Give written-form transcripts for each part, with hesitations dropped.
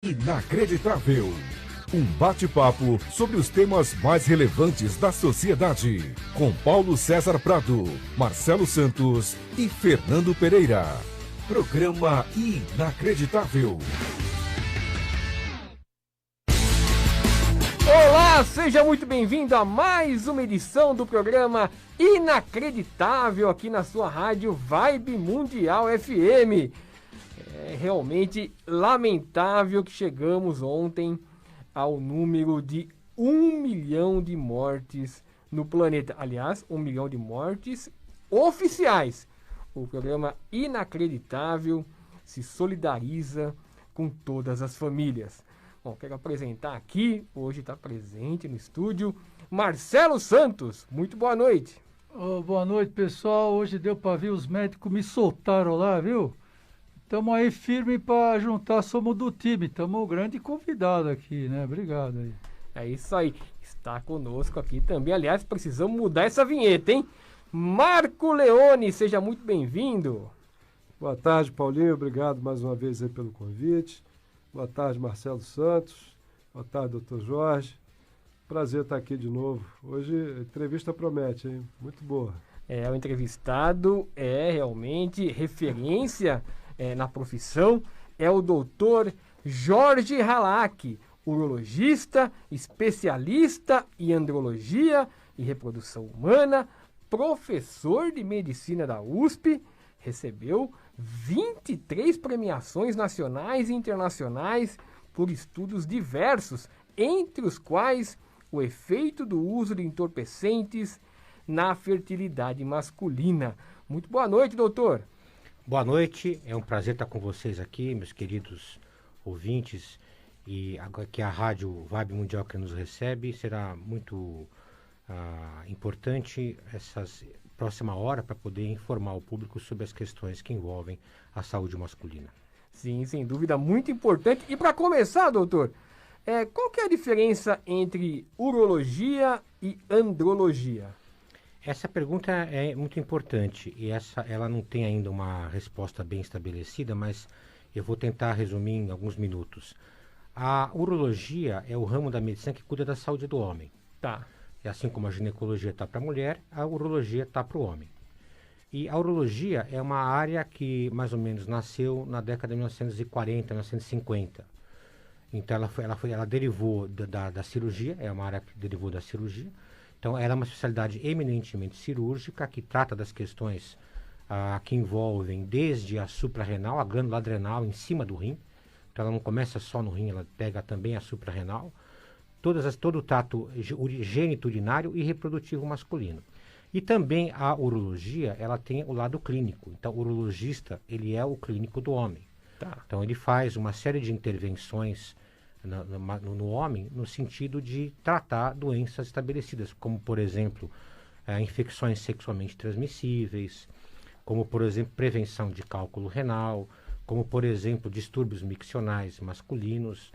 Inacreditável. Um bate-papo sobre os temas mais relevantes da sociedade. Com Paulo César Prado, Marcelo Santos e Fernando Pereira. Programa Inacreditável. Olá, seja muito bem-vindo a mais uma edição do programa Inacreditável aqui na sua rádio Vibe Mundial FM. É realmente lamentável que chegamos ontem ao número de 1 milhão de mortes no planeta. Aliás, 1 milhão de mortes oficiais. O programa Inacreditável se solidariza com todas as famílias. Bom, quero apresentar aqui, hoje está presente no estúdio, Marcelo Santos. Muito boa noite. Boa noite, pessoal. Hoje deu para ver, os médicos me soltaram lá, viu? Estamos aí firme para juntar, somos do time. Estamos um grande convidado aqui, né? Obrigado aí. É isso aí. Está conosco aqui também. Aliás, precisamos mudar essa vinheta, hein? Marco Leone, seja muito bem-vindo. Boa tarde, Paulinho. Obrigado mais uma vez aí pelo convite. Boa tarde, Marcelo Santos. Boa tarde, doutor Jorge. Prazer estar aqui de novo. Hoje a entrevista promete, hein? Muito boa. O entrevistado é realmente referência na profissão. É o doutor Jorge Halak, urologista, especialista em andrologia e reprodução humana, professor de medicina da USP, recebeu 23 premiações nacionais e internacionais por estudos diversos, entre os quais o efeito do uso de entorpecentes na fertilidade masculina. Muito boa noite, doutor. Boa noite, é um prazer estar com vocês aqui, meus queridos ouvintes, e que a Rádio Vibe Mundial que nos recebe. Será muito importante essa próxima hora para poder informar o público sobre as questões que envolvem a saúde masculina. Sim, sem dúvida, muito importante. E para começar, doutor, qual que é a diferença entre urologia e andrologia? Essa pergunta é muito importante e ela não tem ainda uma resposta bem estabelecida, mas eu vou tentar resumir em alguns minutos. A urologia é o ramo da medicina que cuida da saúde do homem. Tá. E assim como a ginecologia está para a mulher, a urologia está para o homem. E a urologia é uma área que mais ou menos nasceu na década de 1940, 1950. Então ela derivou da cirurgia, é uma área que derivou da cirurgia. Então, ela é uma especialidade eminentemente cirúrgica, que trata das questões que envolvem desde a suprarrenal, a glândula adrenal em cima do rim. Então, ela não começa só no rim, ela pega também a suprarrenal. Todo o trato geniturinário e reprodutivo masculino. E também a urologia, ela tem o lado clínico. Então, o urologista, ele é o clínico do homem. Tá. Então, ele faz uma série de intervenções no homem, no sentido de tratar doenças estabelecidas, como, por exemplo, infecções sexualmente transmissíveis, como, por exemplo, prevenção de cálculo renal, como, por exemplo, distúrbios miccionais masculinos,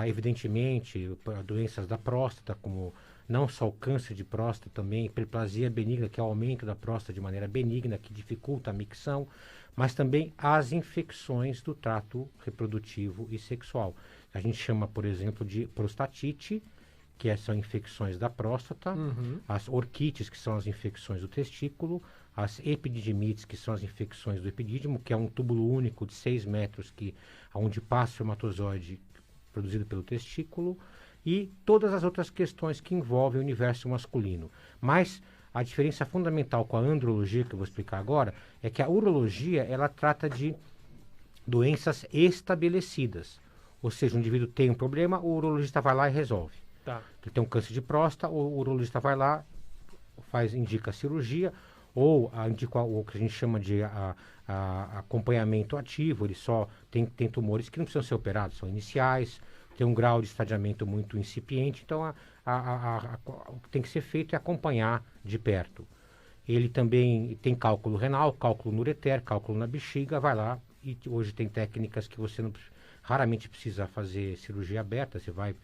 evidentemente, doenças da próstata, como não só o câncer de próstata, também hiperplasia benigna, que é o aumento da próstata de maneira benigna, que dificulta a micção, mas também as infecções do trato reprodutivo e sexual. A gente chama, por exemplo, de prostatite, que são infecções da próstata, as orquites, que são as infecções do testículo, as epididimites, que são as infecções do epidídimo, que é um túbulo único de 6 metros, onde passa o espermatozoide produzido pelo testículo, e todas as outras questões que envolvem o universo masculino. Mas a diferença fundamental com a andrologia, que eu vou explicar agora, é que a urologia, ela trata de doenças estabelecidas. Ou seja, o indivíduo tem um problema, o urologista vai lá e resolve. Tá. Ele tem um câncer de próstata, o urologista vai lá, indica a cirurgia, ou indica o que a gente chama de acompanhamento ativo. Ele só tem tumores que não precisam ser operados, são iniciais, tem um grau de estadiamento muito incipiente, então o que tem que ser feito é acompanhar de perto. Ele também tem cálculo renal, cálculo no ureter, cálculo na bexiga, vai lá, e hoje tem técnicas que você raramente precisa fazer cirurgia aberta, você vai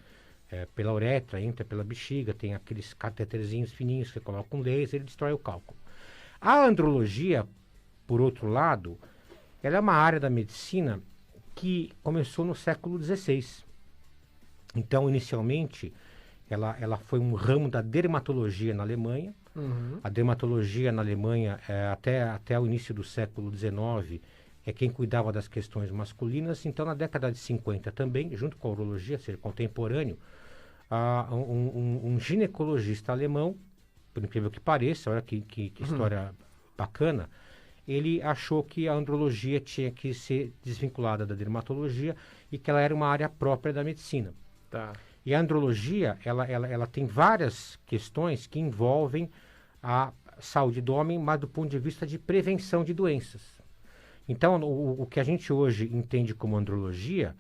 pela uretra, entra pela bexiga, tem aqueles cateterzinhos fininhos, você coloca um laser, ele destrói o cálculo. A andrologia, por outro lado, ela é uma área da medicina que começou no século XVI. Então, inicialmente, ela foi um ramo da dermatologia na Alemanha. A dermatologia na Alemanha, até o início do século XIX, é quem cuidava das questões masculinas. Então, na década de 50 também, junto com a urologia, ou seja, contemporâneo, um ginecologista alemão, por incrível que pareça, olha que história bacana, ele achou que a andrologia tinha que ser desvinculada da dermatologia e que ela era uma área própria da medicina. Tá. E a andrologia, ela tem várias questões que envolvem a saúde do homem, mas do ponto de vista de prevenção de doenças. Então, o que a gente hoje entende como andrologia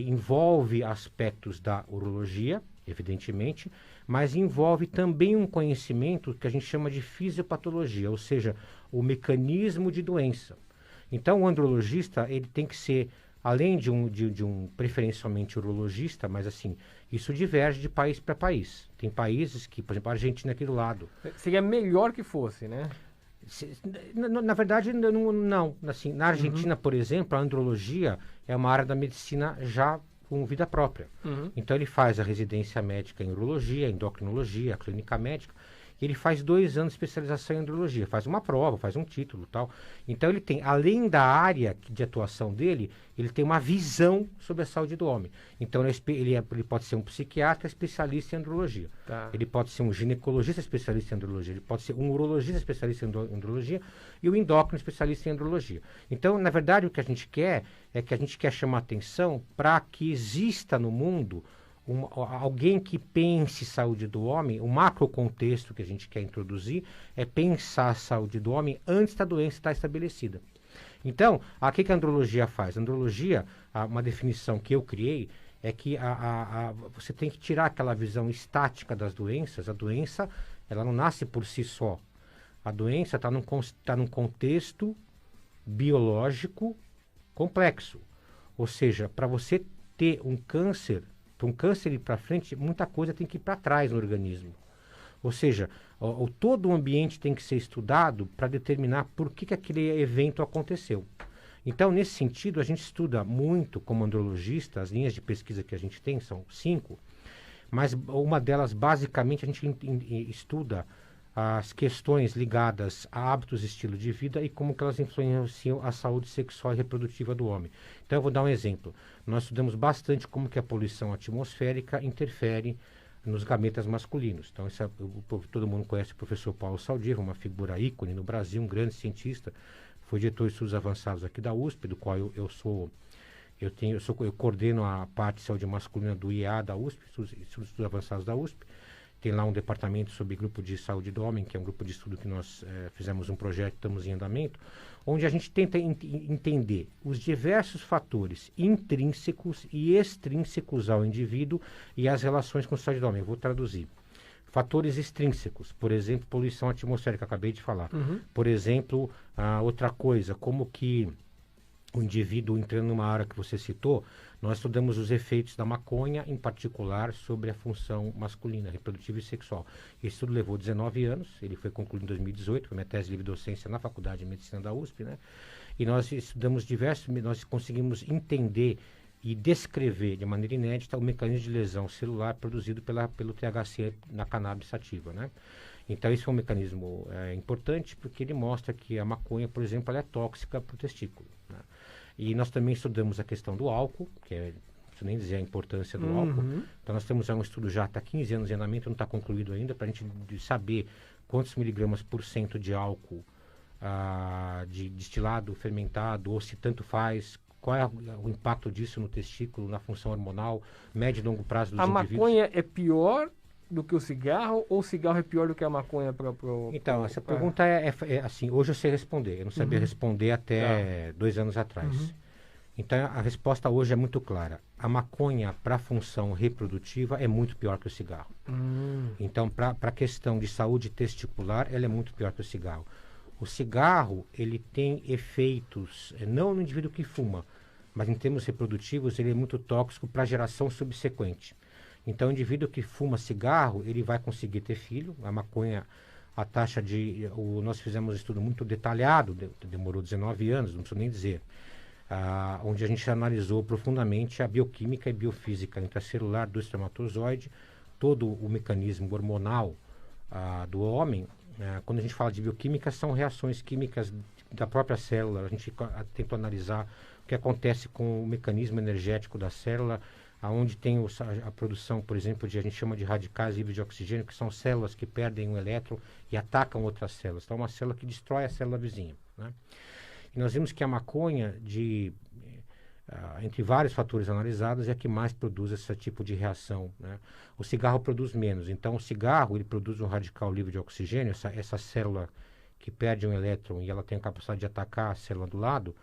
envolve aspectos da urologia, evidentemente, mas envolve também um conhecimento que a gente chama de fisiopatologia, ou seja, o mecanismo de doença. Então, o andrologista, ele tem que ser, além de um preferencialmente urologista, mas assim, isso diverge de país para país. Tem países que, por exemplo, a Argentina aqui do lado. Seria melhor que fosse, né? Na verdade, não. Assim, na Argentina, por exemplo, a andrologia é uma área da medicina já com vida própria. Então, ele faz a residência médica em urologia, endocrinologia, clínica médica. E ele faz 2 anos de especialização em andrologia. Faz uma prova, faz um título e tal. Então, ele tem, além da área de atuação dele, ele tem uma visão sobre a saúde do homem. Então, ele pode ser um psiquiatra especialista em andrologia. Tá. Ele pode ser um ginecologista especialista em andrologia. Ele pode ser um urologista especialista em andrologia e um endócrino especialista em andrologia. Então, na verdade, o que a gente quer é que a gente quer chamar atenção para que exista no mundo alguém que pense saúde do homem. O macro contexto que a gente quer introduzir é pensar a saúde do homem antes da doença estar estabelecida. Então, o que a andrologia faz? A andrologia, uma definição que eu criei, é que você tem que tirar aquela visão estática das doenças. A doença, ela não nasce por si só. A doença está num contexto biológico complexo. Ou seja, para você ter um câncer, para um câncer ir para frente, muita coisa tem que ir para trás no organismo. Ou seja, todo o ambiente tem que ser estudado para determinar por que aquele evento aconteceu. Então, nesse sentido, a gente estuda muito como andrologista. As linhas de pesquisa que a gente tem são 5, mas uma delas, basicamente, a gente estuda as questões ligadas a hábitos e estilo de vida e como que elas influenciam a saúde sexual e reprodutiva do homem. Então, eu vou dar um exemplo. Nós estudamos bastante como que a poluição atmosférica interfere nos gametas masculinos. Então, todo mundo conhece o professor Paulo Saldiva, uma figura ícone no Brasil, um grande cientista, foi diretor de estudos avançados aqui da USP, do qual eu coordeno a parte de saúde masculina do IEA da USP, estudos avançados da USP. Tem lá um departamento sobre grupo de saúde do homem, que é um grupo de estudo que nós fizemos um projeto, estamos em andamento, onde a gente tenta entender os diversos fatores intrínsecos e extrínsecos ao indivíduo e as relações com a saúde do homem. Eu vou traduzir. Fatores extrínsecos, por exemplo, poluição atmosférica, acabei de falar. Por exemplo, outra coisa, como que o indivíduo, entrando numa área que você citou, nós estudamos os efeitos da maconha, em particular, sobre a função masculina, reprodutiva e sexual. Esse estudo levou 19 anos, ele foi concluído em 2018, foi minha tese de livre docência na Faculdade de Medicina da USP, né? E nós estudamos nós conseguimos entender e descrever de maneira inédita o mecanismo de lesão celular produzido pelo THC na cannabis sativa, né? Então, esse é um mecanismo importante porque ele mostra que a maconha, por exemplo, ela é tóxica para o testículo, né? E nós também estudamos a questão do álcool, que não preciso nem dizer a importância do álcool. Então, nós temos um estudo já há 15 anos em andamento, não está concluído ainda, para a gente saber quantos miligramas por cento de álcool de destilado, fermentado, ou se tanto faz, qual é o impacto disso no testículo, na função hormonal, médio e longo prazo dos indivíduos. A maconha é pior do que o cigarro, ou o cigarro é pior do que a maconha Então, essa pergunta é assim, hoje eu sei responder, eu não sabia responder até 2 anos atrás. Então, a resposta hoje é muito clara. A maconha, para a função reprodutiva, é muito pior que o cigarro. Então, para a questão de saúde testicular, ela é muito pior que o cigarro. O cigarro, ele tem efeitos, não no indivíduo que fuma, mas em termos reprodutivos, ele é muito tóxico para a geração subsequente. Então, o indivíduo que fuma cigarro, ele vai conseguir ter filho. A maconha, a taxa nós fizemos um estudo muito detalhado, demorou 19 anos, não preciso nem dizer. onde a gente analisou profundamente a bioquímica e biofísica intracelular do espermatozoide, todo o mecanismo hormonal do homem. Quando a gente fala de bioquímica, são reações químicas da própria célula. A gente tenta analisar o que acontece com o mecanismo energético da célula, aonde tem a produção, por exemplo, a gente chama de radicais livres de oxigênio, que são células que perdem um elétron e atacam outras células. Então, é uma célula que destrói a célula vizinha, né? E nós vimos que a maconha, entre vários fatores analisados, é a que mais produz esse tipo de reação, né? O cigarro produz menos. Então, o cigarro, ele produz um radical livre de oxigênio, essa célula que perde um elétron e ela tem a capacidade de atacar a célula do lado,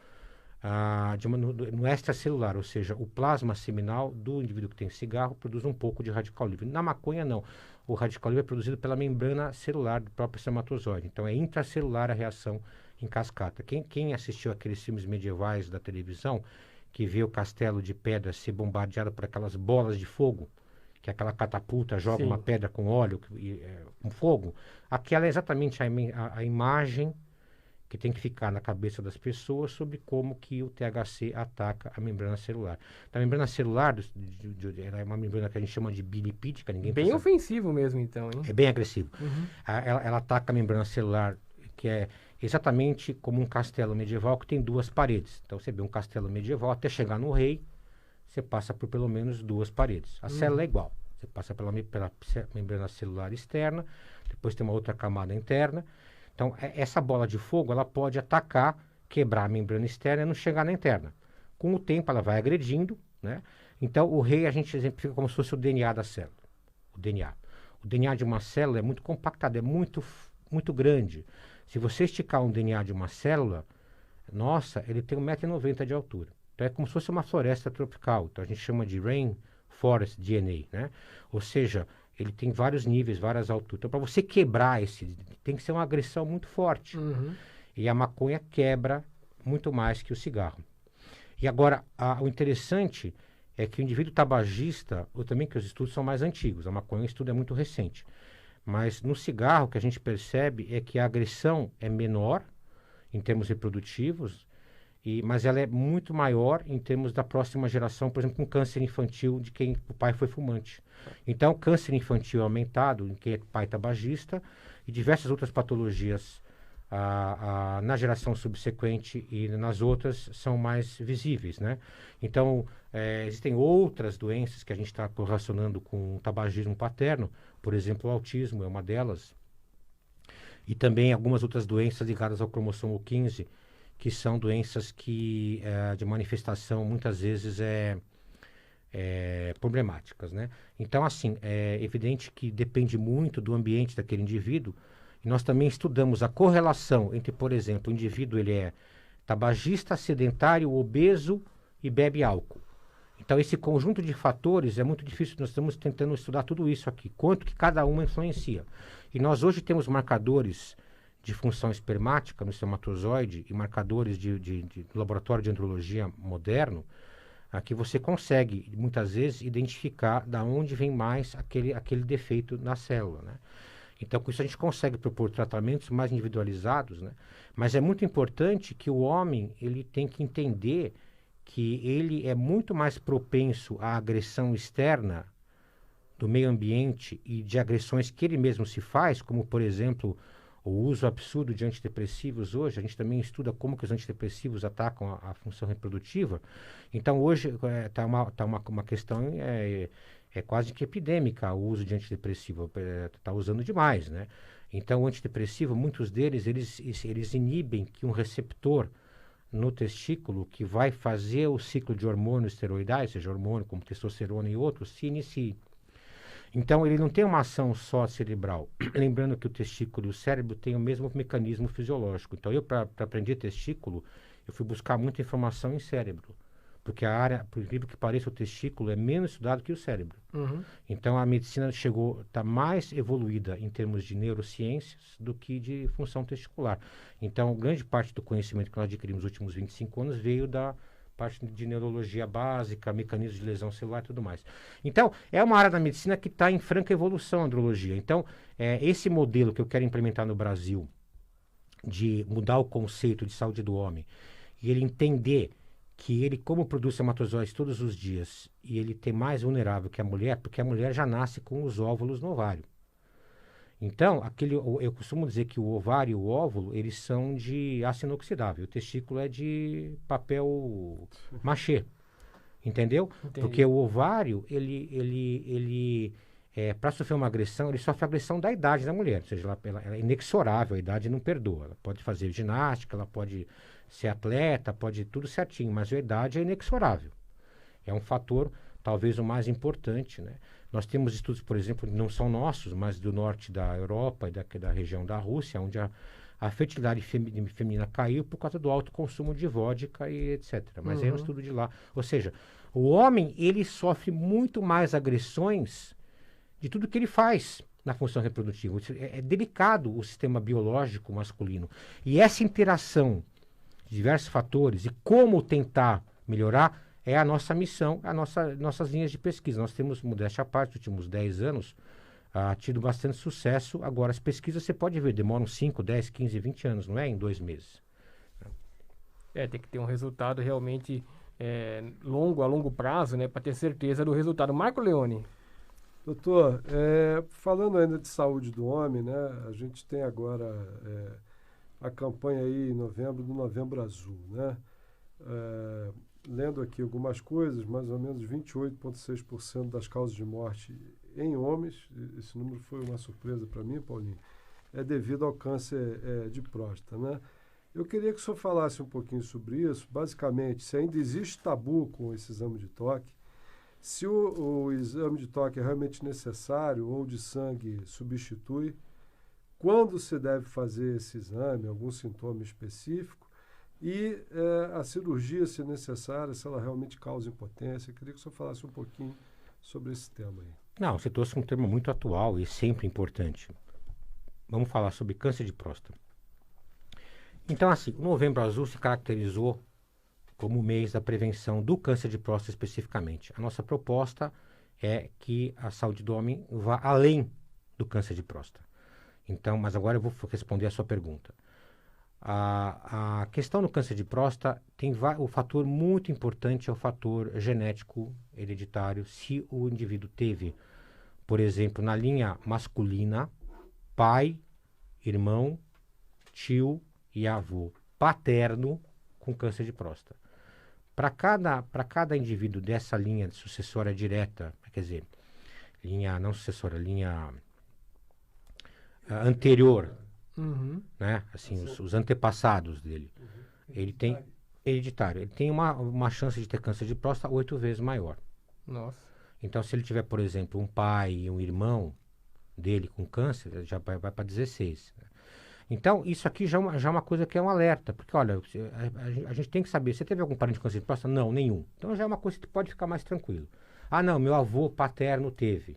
no extracelular, ou seja, o plasma seminal do indivíduo que tem cigarro produz um pouco de radical livre. Na maconha, não. O radical livre é produzido pela membrana celular do próprio espermatozoide. Então, é intracelular a reação em cascata. Quem assistiu aqueles filmes medievais da televisão, que vê o castelo de pedra ser bombardeado por aquelas bolas de fogo, que aquela catapulta joga uma pedra com óleo, com fogo, aquela é exatamente a imagem que tem que ficar na cabeça das pessoas sobre como que o THC ataca a membrana celular. Então, a membrana celular ela é uma membrana que a gente chama de bilipídica. Bem ofensivo mesmo, então, hein? É bem agressivo. Ela ataca a membrana celular, que é exatamente como um castelo medieval que tem duas paredes. Então, você vê um castelo medieval, até chegar no rei, você passa por pelo menos duas paredes. A célula é igual. Você passa pela membrana celular externa, depois tem uma outra camada interna. Então, essa bola de fogo, ela pode atacar, quebrar a membrana externa e não chegar na interna. Com o tempo, ela vai agredindo, né? Então, o rei, a gente exemplifica como se fosse o DNA da célula. O DNA. O DNA de uma célula é muito compactado, é muito, muito grande. Se você esticar um DNA de uma célula, nossa, ele tem 1,90 m de altura. Então, é como se fosse uma floresta tropical. Então, a gente chama de Rainforest DNA, né? Ou seja, ele tem vários níveis, várias alturas. Então, para você quebrar tem que ser uma agressão muito forte. E a maconha quebra muito mais que o cigarro. E agora, o interessante é que o indivíduo tabagista, ou também que os estudos são mais antigos, a maconha, o estudo é muito recente. Mas no cigarro, o que a gente percebe é que a agressão é menor em termos reprodutivos, mas ela é muito maior em termos da próxima geração, por exemplo, com câncer infantil de quem o pai foi fumante. Então, câncer infantil é aumentado em quem é pai tabagista e diversas outras patologias na geração subsequente e nas outras são mais visíveis, né? Então, existem outras doenças que a gente está correlacionando com o tabagismo paterno, por exemplo, o autismo é uma delas, e também algumas outras doenças ligadas ao cromossomo 15, que são doenças que de manifestação muitas vezes problemáticas, né? Então, assim, é evidente que depende muito do ambiente daquele indivíduo. E nós também estudamos a correlação entre, por exemplo, o indivíduo ele é tabagista, sedentário, obeso e bebe álcool. Então, esse conjunto de fatores é muito difícil. Nós estamos tentando estudar tudo isso aqui, quanto que cada uma influencia. E nós hoje temos marcadores de função espermática no espermatozoide e marcadores de laboratório de andrologia moderno, que você consegue, muitas vezes, identificar da onde vem mais aquele defeito na célula, né? Então, com isso a gente consegue propor tratamentos mais individualizados, né? Mas é muito importante que o homem ele tem que entender que ele é muito mais propenso à agressão externa do meio ambiente e de agressões que ele mesmo se faz, como, por exemplo, o uso absurdo de antidepressivos hoje. A gente também estuda como que os antidepressivos atacam a função reprodutiva. Então, hoje está uma questão... É quase que epidêmica o uso de antidepressivo, está usando demais, né? Então, o antidepressivo, muitos deles, eles inibem que um receptor no testículo que vai fazer o ciclo de hormônios esteroidais, seja hormônio como testosterona e outros, se inicie. Então, ele não tem uma ação só cerebral. Lembrando que o testículo e o cérebro têm o mesmo mecanismo fisiológico. Então, para aprender testículo, eu fui buscar muita informação em cérebro. Porque a área, por incrível que pareça, o testículo é menos estudado que o cérebro. Então, a medicina está mais evoluída em termos de neurociências do que de função testicular. Então, grande parte do conhecimento que nós adquirimos nos últimos 25 anos veio da parte de neurologia básica, mecanismos de lesão celular e tudo mais. Então, é uma área da medicina que está em franca evolução, a andrologia. Então, esse modelo que eu quero implementar no Brasil, de mudar o conceito de saúde do homem, e ele entender que ele, como produz espermatozoides todos os dias, e ele tem mais vulnerável que a mulher, porque a mulher já nasce com os óvulos no ovário. Então, eu costumo dizer que o ovário e o óvulo, eles são de aço inoxidável. O testículo é de papel machê. Entendeu? Entendi. Porque o ovário, para sofrer uma agressão, ele sofre a agressão da idade da mulher. Ou seja, ela é inexorável, a idade não perdoa. Ela pode fazer ginástica, ela pode ser atleta, pode tudo certinho, mas a idade é inexorável. É um fator, talvez o mais importante, né? Nós temos estudos, por exemplo, não são nossos, mas do norte da Europa e da região da Rússia, onde a fertilidade feminina caiu por causa do alto consumo de vodka e etc. Mas é um estudo de lá. Ou seja, o homem, ele sofre muito mais agressões de tudo que ele faz na função reprodutiva. É delicado o sistema biológico masculino. E essa interação de diversos fatores e como tentar melhorar é a nossa missão, nossas linhas de pesquisa. Nós temos, modéstia à parte, nos últimos 10 anos, tido bastante sucesso. Agora, as pesquisas, você pode ver, demoram 5, 10, 15, 20 anos, não é em 2 meses. Tem que ter um resultado realmente a longo prazo, né? Para ter certeza do resultado. Marco Leone. Doutor, falando ainda de saúde do homem, né? A gente tem agora a campanha aí em novembro, do Novembro Azul, né? Lendo aqui algumas coisas, mais ou menos 28,6% das causas de morte em homens, esse número foi uma surpresa para mim, Paulinho, é devido ao câncer de próstata, né? Eu queria que o senhor falasse um pouquinho sobre isso, basicamente, se ainda existe tabu com esse exame de toque, se o exame de toque é realmente necessário ou de sangue substitui, quando se deve fazer esse exame, algum sintoma específico, e a cirurgia, se necessária, se ela realmente causa impotência. Eu queria que o senhor falasse um pouquinho sobre esse tema aí. Não, você trouxe um tema muito atual e sempre importante. Vamos falar sobre câncer de próstata. Então, assim, o Novembro Azul se caracterizou como o mês da prevenção do câncer de próstata especificamente. A nossa proposta é que a saúde do homem vá além do câncer de próstata. Então, mas agora eu vou responder a sua pergunta. A questão do câncer de próstata tem o fator muito importante é o fator genético hereditário. Se o indivíduo teve, por exemplo, na linha masculina, pai, irmão, tio e avô paterno com câncer de próstata. Para cada indivíduo dessa linha sucessória direta, quer dizer, linha não sucessória, linha anterior, né? Assim, os antepassados dele, ele tem hereditário, ele tem uma chance de ter câncer de próstata 8 vezes maior. Nossa. Então, se ele tiver, por exemplo, um pai e um irmão dele com câncer, já vai para 16. Então, isso aqui já é uma coisa que é um alerta, porque, olha, a gente tem que saber, você teve algum parente com câncer de próstata? Não, nenhum. Então, já é uma coisa que pode ficar mais tranquilo. Ah, não, meu avô paterno teve.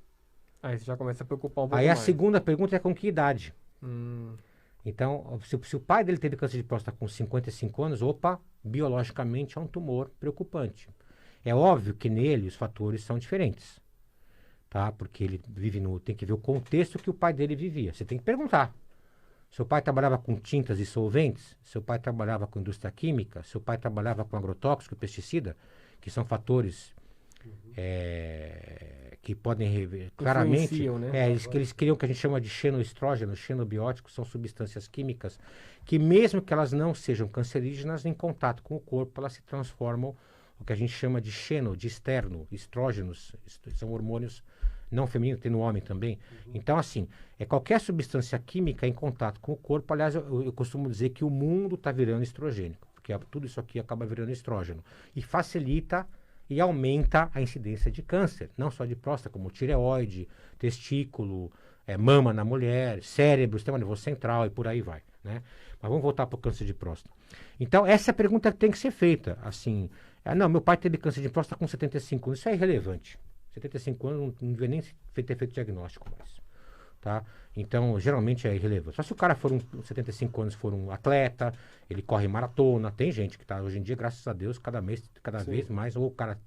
Aí você já começa a preocupar um pouco Aí mais. a segunda pergunta é com que idade? Então, se o pai dele teve câncer de próstata com 55 anos, biologicamente é um tumor preocupante. É óbvio que nele os fatores são diferentes, tá? Porque ele tem que ver o contexto que o pai dele vivia. Você tem que perguntar. Seu pai trabalhava com tintas e solventes? Seu pai trabalhava com indústria química? Seu pai trabalhava com agrotóxico, pesticida? Que são fatores que podem claramente... né? Eles criam o que a gente chama de xenoestrógenos, xenobióticos, são substâncias químicas que mesmo que elas não sejam cancerígenas, em contato com o corpo, elas se transformam o que a gente chama de de externo, estrógenos, são hormônios não femininos, tem no homem também. Então, assim, qualquer substância química em contato com o corpo, aliás, eu costumo dizer que o mundo está virando estrogênico, porque tudo isso aqui acaba virando estrógeno, e facilita e aumenta a incidência de câncer, não só de próstata, como tireoide, testículo, mama na mulher, cérebro, sistema nervoso central e por aí vai, né? Mas vamos voltar para o câncer de próstata. Então, essa é a pergunta que tem que ser feita, assim, não, meu pai teve câncer de próstata com 75 anos, isso é irrelevante. 75 anos não devia nem ter feito diagnóstico mais, tá? Então, geralmente é irrelevante. Só se o cara 75 anos for um atleta, ele corre maratona, tem gente que está hoje em dia, graças a Deus, cada vez mais, ou o cara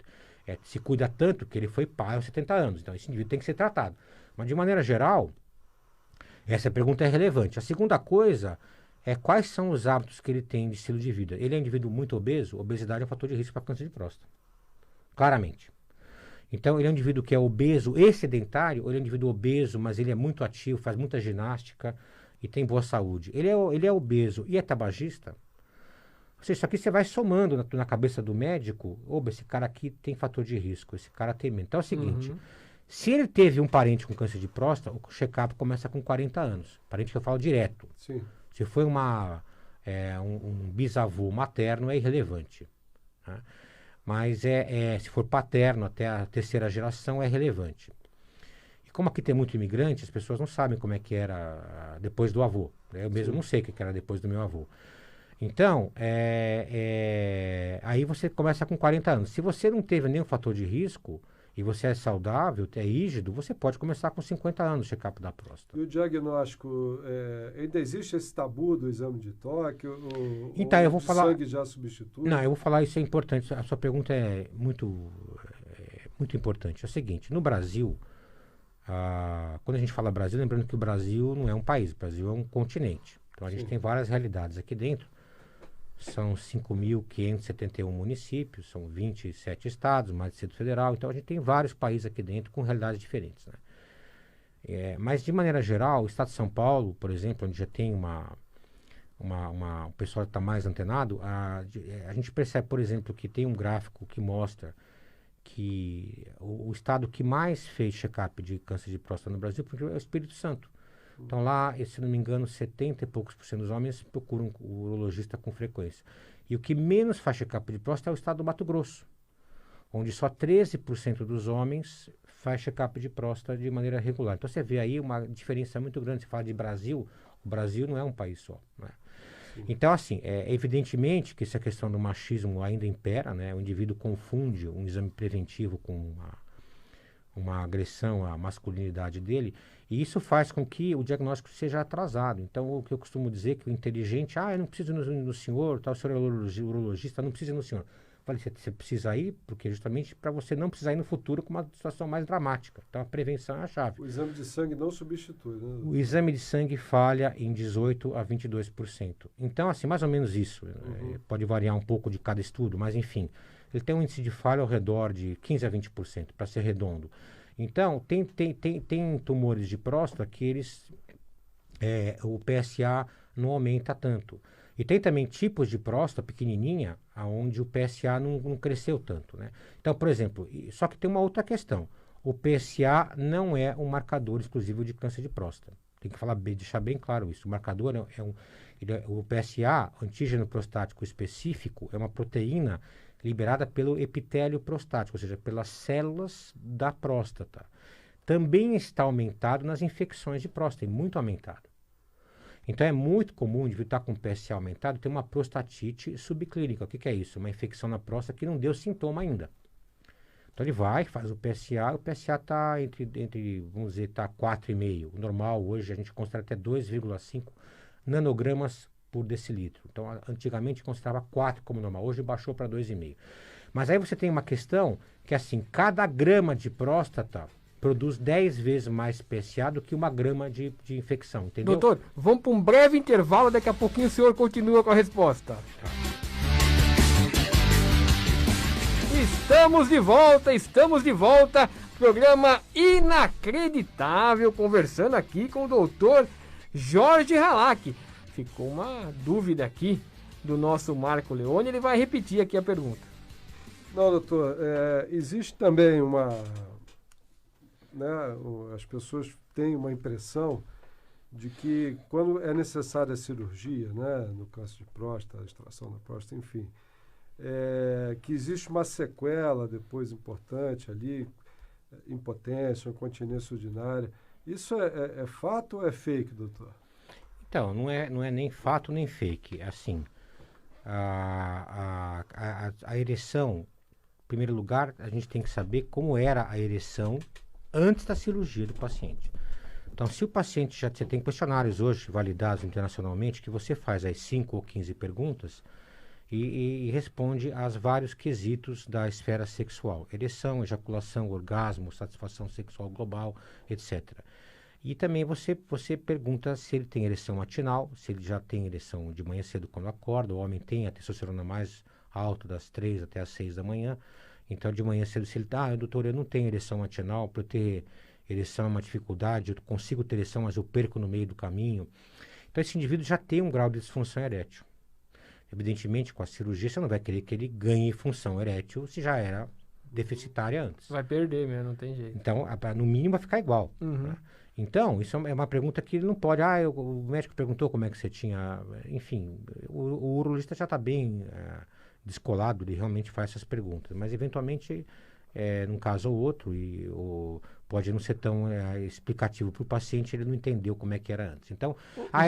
se cuida tanto que ele foi pai aos 70 anos. Então, esse indivíduo tem que ser tratado. Mas, de maneira geral, essa pergunta é relevante. A segunda coisa quais são os hábitos que ele tem de estilo de vida. Ele é um indivíduo muito obeso, obesidade é um fator de risco para câncer de próstata. Claramente. Então, ele é um indivíduo que é obeso e sedentário, ou ele é um indivíduo obeso, mas ele é muito ativo, faz muita ginástica e tem boa saúde. Ele é obeso e é tabagista. Ou seja, isso aqui você vai somando na cabeça do médico, oba, esse cara aqui tem fator de risco, esse cara tem menos. Então é o seguinte, se ele teve um parente com câncer de próstata, o check-up começa com 40 anos. Parente que eu falo direto. Sim. Se foi um bisavô materno, é irrelevante. Né? Mas se for paterno, até a terceira geração, é relevante. E como aqui tem muito imigrante, as pessoas não sabem como é que era depois do avô. Né? Eu mesmo não sei o que era depois do meu avô. Então, aí você começa com 40 anos. Se você não teve nenhum fator de risco, e você é saudável, é rígido, você pode começar com 50 anos o check-up da próstata. E o diagnóstico, ainda existe esse tabu do exame de toque? Então, eu vou falar... sangue já substitui? Não, eu vou falar, isso é importante. A sua pergunta é muito importante. É o seguinte, no Brasil, quando a gente fala Brasil, lembrando que o Brasil não é um país, o Brasil é um continente. Então, a gente tem várias realidades aqui dentro. São 5.571 municípios, são 27 estados, mais Distrito Federal. Então, a gente tem vários países aqui dentro com realidades diferentes. Né? Mas, de maneira geral, o estado de São Paulo, por exemplo, onde já tem o pessoal que está mais antenado, a gente percebe, por exemplo, que tem um gráfico que mostra que o estado que mais fez check-up de câncer de próstata no Brasil é o Espírito Santo. Então lá, se não me engano, 70 e poucos % dos homens procuram o urologista com frequência. E o que menos faz check-up de próstata é o estado do Mato Grosso, onde só 13% dos homens faz check-up de próstata de maneira regular. Então você vê aí uma diferença muito grande. Você fala de Brasil, o Brasil não é um país só. Né? Então, assim, evidentemente que essa questão do machismo ainda impera, né? O indivíduo confunde um exame preventivo com uma agressão à masculinidade dele, e isso faz com que o diagnóstico seja atrasado. Então, o que eu costumo dizer é que o inteligente, eu não preciso ir no senhor, o senhor é urologista, não precisa ir no senhor. Eu falei, você precisa ir, porque justamente para você não precisar ir no futuro com uma situação mais dramática. Então, a prevenção é a chave. O exame de sangue não substitui, né? O exame de sangue falha em 18% a 22%. Então, assim, mais ou menos isso. Pode variar um pouco de cada estudo, mas enfim, ele tem um índice de falha ao redor de 15% a 20%, para ser redondo. Então, tem tumores de próstata que o PSA não aumenta tanto. E tem também tipos de próstata pequenininha, onde o PSA não cresceu tanto. Né? Então, por exemplo, só que tem uma outra questão. O PSA não é um marcador exclusivo de câncer de próstata. Tem que deixar bem claro isso. O marcador o PSA, antígeno prostático específico, é uma proteína liberada pelo epitélio prostático, ou seja, pelas células da próstata. Também está aumentado nas infecções de próstata, muito aumentado. Então é muito comum o indivíduo estar com o PSA aumentado ter uma prostatite subclínica. O que é isso? Uma infecção na próstata que não deu sintoma ainda. Então ele faz o PSA está entre, vamos dizer, está 4,5. O normal hoje a gente considera até 2,5 nanogramas por decilitro. Então, antigamente considerava 4 como normal, hoje baixou para 2,5. Mas aí você tem uma questão que, assim, cada grama de próstata produz 10 vezes mais PSA do que uma grama de infecção, entendeu? Doutor, vamos para um breve intervalo, daqui a pouquinho o senhor continua com a resposta. Estamos de volta, programa inacreditável, conversando aqui com o doutor Jorge Halac. Ficou uma dúvida aqui do nosso Marco Leone, ele vai repetir aqui a pergunta. Não, doutor, existe também as pessoas têm uma impressão de que quando é necessária a cirurgia, né, no câncer de próstata, a extração da próstata, enfim, que existe uma sequela depois importante ali, impotência, incontinência urinária. Isso é fato ou é fake, doutor? Então, não é nem fato nem fake. Assim, a ereção, em primeiro lugar, a gente tem que saber como era a ereção antes da cirurgia do paciente. Então, se o paciente você tem questionários hoje validados internacionalmente, que você faz as 5 ou 15 perguntas e responde aos vários quesitos da esfera sexual. Ereção, ejaculação, orgasmo, satisfação sexual global, etc. E também você pergunta se ele tem ereção matinal, se ele já tem ereção de manhã cedo quando acorda. O homem tem a testosterona mais alta das 3 até as 6 da manhã. Então, de manhã cedo, se ele doutor, eu não tenho ereção matinal, para eu ter ereção é uma dificuldade, eu consigo ter ereção, mas eu perco no meio do caminho. Então, esse indivíduo já tem um grau de disfunção erétil. Evidentemente, com a cirurgia, você não vai querer que ele ganhe função erétil se já era deficitária antes. Vai perder mesmo, não tem jeito. Então, no mínimo, vai ficar igual. Né? Então, isso é uma pergunta que ele não pode... o médico perguntou como é que você tinha... Enfim, o urologista já está bem descolado, ele realmente faz essas perguntas. Mas, eventualmente, num caso ou outro, pode não ser tão explicativo para o paciente, ele não entendeu como é que era antes. Então...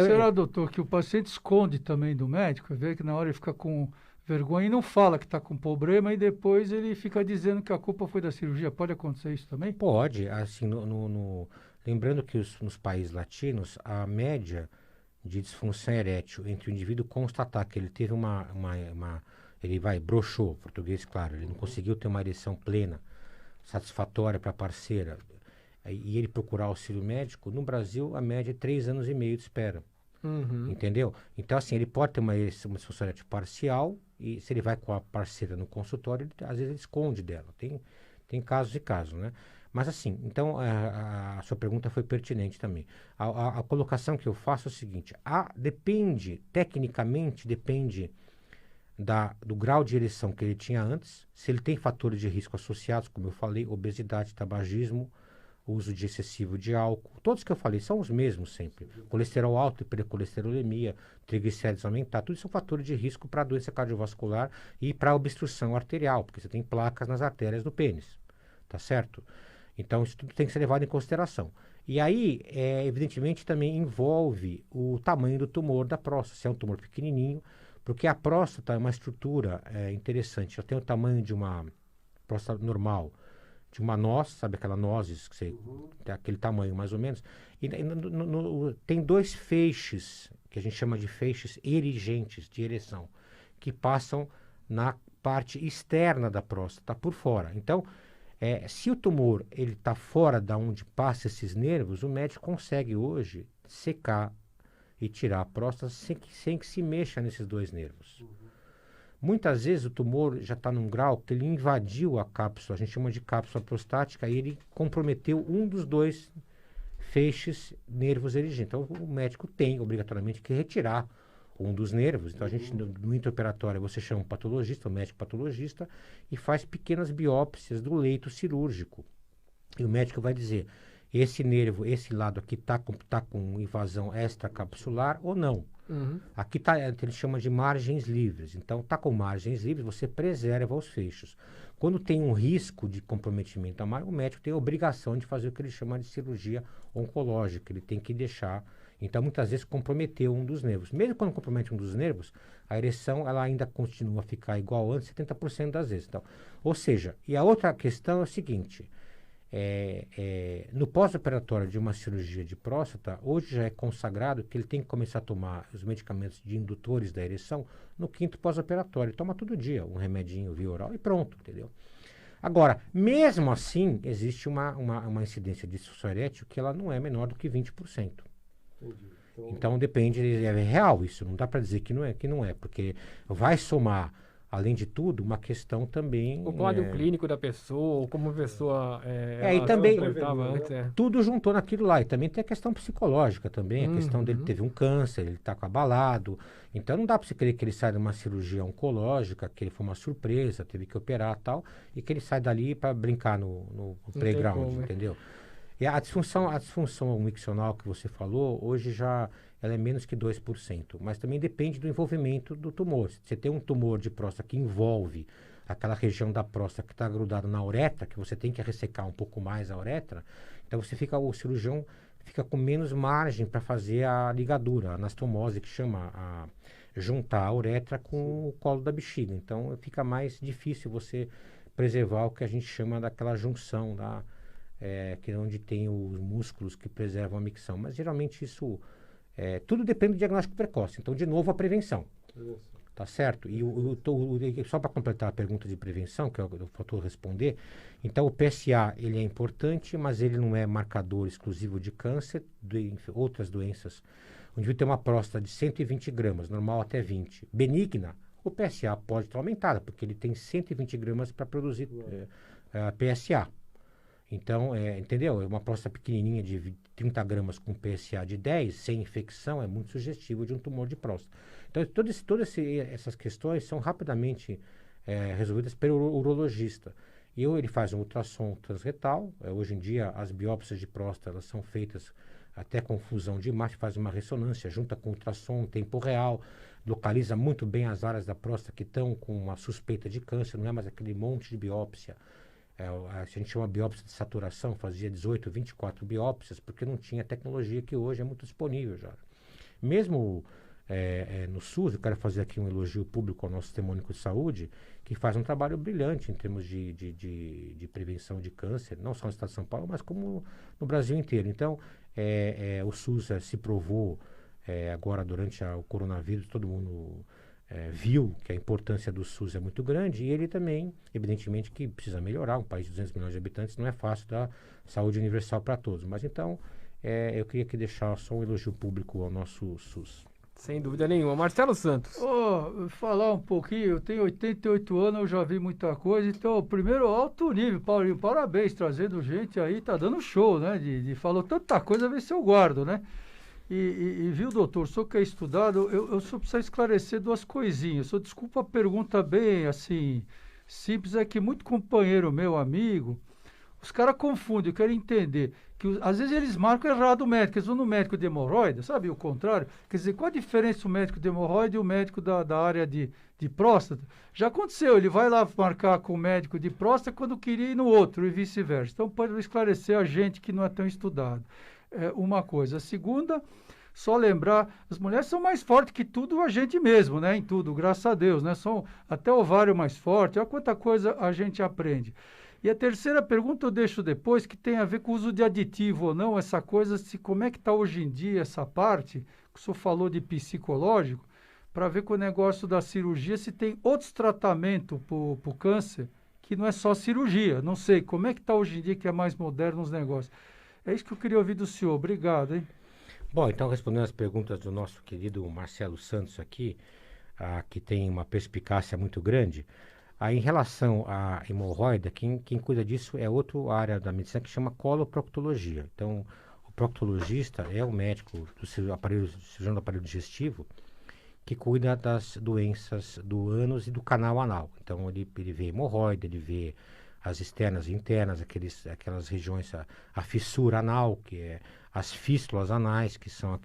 será, doutor, que o paciente esconde também do médico? Vê que na hora ele fica com vergonha e não fala que está com problema e depois ele fica dizendo que a culpa foi da cirurgia. Pode acontecer isso também? Pode. Assim, lembrando que nos países latinos, a média de disfunção erétil entre o indivíduo constatar que ele teve ele broxou, português claro, ele não conseguiu ter uma ereção plena, satisfatória para a parceira, e ele procurar auxílio médico, no Brasil a média é 3 anos e meio de espera. Entendeu? Então, assim, ele pode ter uma disfunção erétil parcial, e se ele vai com a parceira no consultório, às vezes ele esconde dela. Tem casos e casos, né? Mas assim, então a sua pergunta foi pertinente também. A colocação que eu faço é o seguinte: tecnicamente depende do grau de ereção que ele tinha antes, se ele tem fatores de risco associados, como eu falei, obesidade, tabagismo, uso de excessivo de álcool. Todos que eu falei são os mesmos sempre. Colesterol alto, hipercolesterolemia, triglicéridos aumentar, tudo são fatores de risco para doença cardiovascular e para obstrução arterial, porque você tem placas nas artérias do pênis, tá certo? Então, isso tudo tem que ser levado em consideração. E aí, evidentemente, também envolve o tamanho do tumor da próstata. Se é um tumor pequenininho, porque a próstata é uma estrutura interessante. Ela tem o tamanho de uma próstata normal, de uma noz, sabe aquela nozes que você tem aquele tamanho mais ou menos. E tem 2 feixes, que a gente chama de feixes erigentes, de ereção, que passam na parte externa da próstata, por fora. Então, se o tumor está fora da onde passa esses nervos, o médico consegue hoje secar e tirar a próstata sem que se mexa nesses 2 nervos. Muitas vezes o tumor já está num grau que ele invadiu a cápsula, a gente chama de cápsula prostática, e ele comprometeu um dos 2 feixes nervos erigentes. Então o médico tem obrigatoriamente que retirar um dos nervos. Então a gente no intraoperatório você chama um patologista, um médico patologista, e faz pequenas biópsias do leito cirúrgico. E o médico vai dizer: esse nervo, esse lado aqui está com invasão extracapsular ou não. Aqui ele chama de margens livres. Então, está com margens livres, você preserva os feixes. Quando tem um risco de comprometimento a mais, o médico tem a obrigação de fazer o que ele chama de cirurgia oncológica. Ele tem que deixar. Então, muitas vezes, comprometeu um dos nervos. Mesmo quando compromete um dos nervos, a ereção ela ainda continua a ficar igual antes, 70% das vezes. Então, ou seja, e a outra questão é o seguinte: no pós-operatório de uma cirurgia de próstata, hoje já é consagrado que ele tem que começar a tomar os medicamentos de indutores da ereção no 5º pós-operatório. Toma todo dia um remedinho via oral e pronto, entendeu? Agora, mesmo assim, existe uma incidência de disfunção erétil que ela não é menor do que 20%. Então depende, é real isso, não dá para dizer que não é, porque vai somar, além de tudo, uma questão também... O quadro clínico da pessoa, ou como a pessoa... e também antes, tudo juntou naquilo lá. E também tem a questão psicológica também, a questão dele teve um câncer, ele está abalado. Então não dá para você querer que ele saia de uma cirurgia oncológica, que ele foi uma surpresa, teve que operar e tal, e que ele sai dali para brincar no playground, entendeu? E a disfunção miccional que você falou, hoje já ela é menos que 2%, mas também depende do envolvimento do tumor. Se você tem um tumor de próstata que envolve aquela região da próstata que está grudada na uretra, que você tem que ressecar um pouco mais a uretra, então o cirurgião fica com menos margem para fazer a ligadura, a anastomose, que chama juntar a uretra com o colo da bexiga. Então fica mais difícil você preservar o que a gente chama daquela junção que é onde tem os músculos que preservam a micção. Mas geralmente isso tudo depende do diagnóstico precoce. Então, de novo, a prevenção. tá certo? E só para completar a pergunta de prevenção, que faltou responder, então o PSA, ele é importante, mas ele não é marcador exclusivo de câncer, de outras doenças. O indivíduo tem uma próstata de 120 gramas, normal até 20. Benigna, o PSA pode estar aumentado, porque ele tem 120 gramas para produzir PSA. Então, entendeu? Uma próstata pequenininha de 30 gramas com PSA de 10, sem infecção, é muito sugestivo de um tumor de próstata. Então, todas essas questões são rapidamente resolvidas pelo urologista. Ele faz um ultrassom transretal. Hoje em dia, as biópsias de próstata elas são feitas até com fusão de imagem, faz uma ressonância, junta com ultrassom em tempo real, localiza muito bem as áreas da próstata que estão com uma suspeita de câncer, não é mais aquele monte de biópsia. A gente chama biópsia de saturação, fazia 18, 24 biópsias, porque não tinha tecnologia que hoje é muito disponível já. Mesmo no SUS, eu quero fazer aqui um elogio público ao nosso Sistema Único de Saúde, que faz um trabalho brilhante em termos de prevenção de câncer, não só no estado de São Paulo, mas como no Brasil inteiro. Então, o SUS se provou, agora durante o coronavírus, todo mundo viu que a importância do SUS é muito grande, e ele também, evidentemente, que precisa melhorar. Um país de 200 milhões de habitantes não é fácil dar saúde universal para todos. Mas então, eu queria aqui deixar só um elogio público ao nosso SUS. Sem dúvida nenhuma. Marcelo Santos. Falar um pouquinho, eu tenho 88 anos, eu já vi muita coisa, então, primeiro, alto nível, Paulinho, parabéns, trazendo gente aí, tá dando show, né, falou tanta coisa, vê se eu guardo, né, e viu, doutor, o senhor que é estudado, eu só preciso esclarecer duas coisinhas, só desculpa a pergunta bem, assim, simples, é que muito companheiro meu, amigo, os caras confundem, eu quero entender, que às vezes eles marcam errado o médico, eles vão no médico de hemorroida, sabe, o contrário, quer dizer, qual a diferença do médico de hemorroida e o médico da área de próstata? Já aconteceu, ele vai lá marcar com o médico de próstata quando queria ir no outro e vice-versa, então pode esclarecer a gente que não é tão estudado. Uma coisa. A segunda, só lembrar, as mulheres são mais fortes que tudo a gente mesmo, né, em tudo, graças a Deus, né, são até o ovário mais forte, olha quanta coisa a gente aprende. E a terceira pergunta eu deixo depois, que tem a ver com o uso de aditivo ou não, essa coisa, como é que está hoje em dia essa parte, que o senhor falou de psicológico, para ver com o negócio da cirurgia, se tem outros tratamentos para o câncer, que não é só cirurgia, não sei, como é que está hoje em dia, que é mais moderno os negócios. É isso que eu queria ouvir do senhor, obrigado, hein? Bom, então respondendo as perguntas do nosso querido Marcelo Santos aqui, que tem uma perspicácia muito grande. Em relação à hemorroida, quem cuida disso é outra área da medicina que chama coloproctologia. Então, o proctologista é o médico do cirurgião do aparelho digestivo que cuida das doenças do ânus e do canal anal. Então, ele vê hemorroida, ele vê as externas e internas, aquelas regiões, a fissura anal, que é as fístulas anais, que são